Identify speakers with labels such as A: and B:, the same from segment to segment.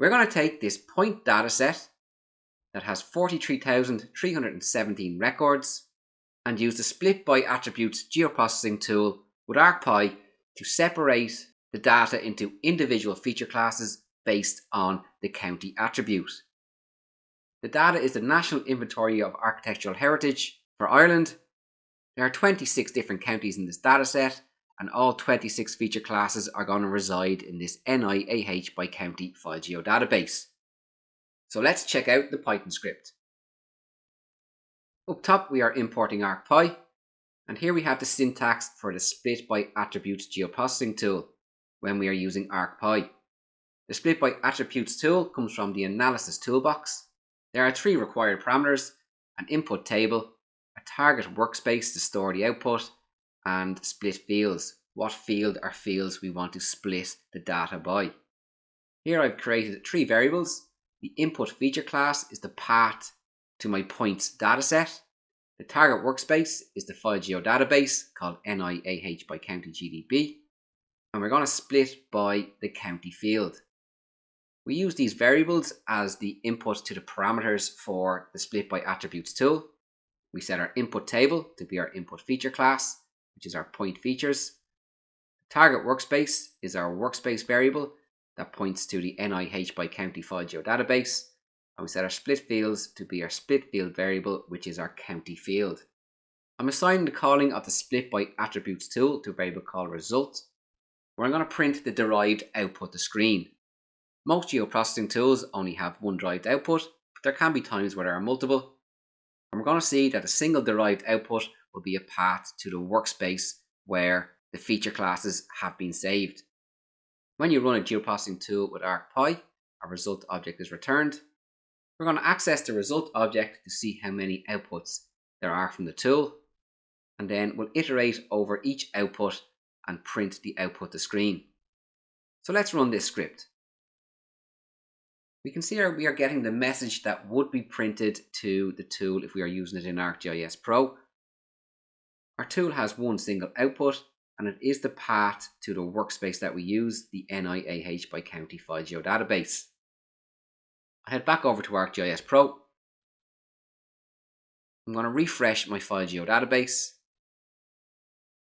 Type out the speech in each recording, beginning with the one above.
A: We're going to take this point dataset that has 43,317 records and use the Split by Attributes geoprocessing tool with ArcPy to separate the data into individual feature classes based on the county attribute. The data is the National Inventory of Architectural Heritage for Ireland. There are 26 different counties in this dataset, and all 26 feature classes are going to reside in this NIAH by county file geodatabase. So let's check out the Python script. Up top we are importing ArcPy, and here we have the syntax for the Split by Attributes geoprocessing tool when we are using ArcPy. The Split by Attributes tool comes from the Analysis toolbox. There are 3 required parameters: an input table, a target workspace to store the output, and split fields, what field or fields we want to split the data by. Here I've created 3 variables. The input feature class is the path to my points dataset. The target workspace is the file geodatabase called NIAH by county GDB. And we're going to split by the county field. We use these variables as the input to the parameters for the Split by Attributes tool. We set our input table to be our input feature class, which is our point features. Target workspace is our workspace variable that points to the NIH by county file geodatabase. And we set our split fields to be our split field variable, which is our county field. I'm assigning the calling of the Split by Attributes tool to a variable called result, where I'm going to print the derived output to screen. Most geoprocessing tools only have one derived output, but there can be times where there are multiple. And we're going to see that a single derived output will be a path to the workspace where the feature classes have been saved. When you run a geoprocessing tool with ArcPy, a result object is returned. We're going to access the result object to see how many outputs there are from the tool, and then we'll iterate over each output and print the output to screen. So let's run this script. We can see here we are getting the message that would be printed to the tool if we are using it in ArcGIS Pro. Our tool has one single output, and it is the path to the workspace that we use, the NIAH by county file geodatabase. I head back over to ArcGIS Pro. I'm going to refresh my file geodatabase,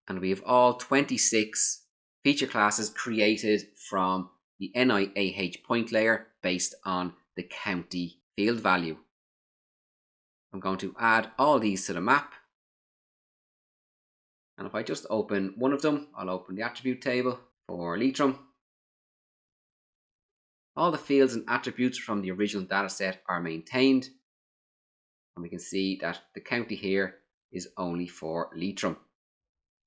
A: and we have all 26 feature classes created from the NIAH point layer based on the county field value. I'm going to add all these to the map. And if I just open one of them, I'll open the attribute table for Leitrim. All the fields and attributes from the original dataset are maintained. And we can see that the county here is only for Leitrim.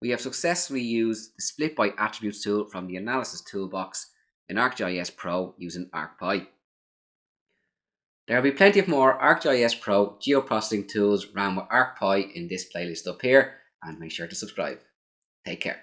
A: We have successfully used the Split by Attributes tool from the Analysis toolbox in ArcGIS Pro using ArcPy. There will be plenty of more ArcGIS Pro geoprocessing tools ran with ArcPy in this playlist up here, and make sure to subscribe. Take care.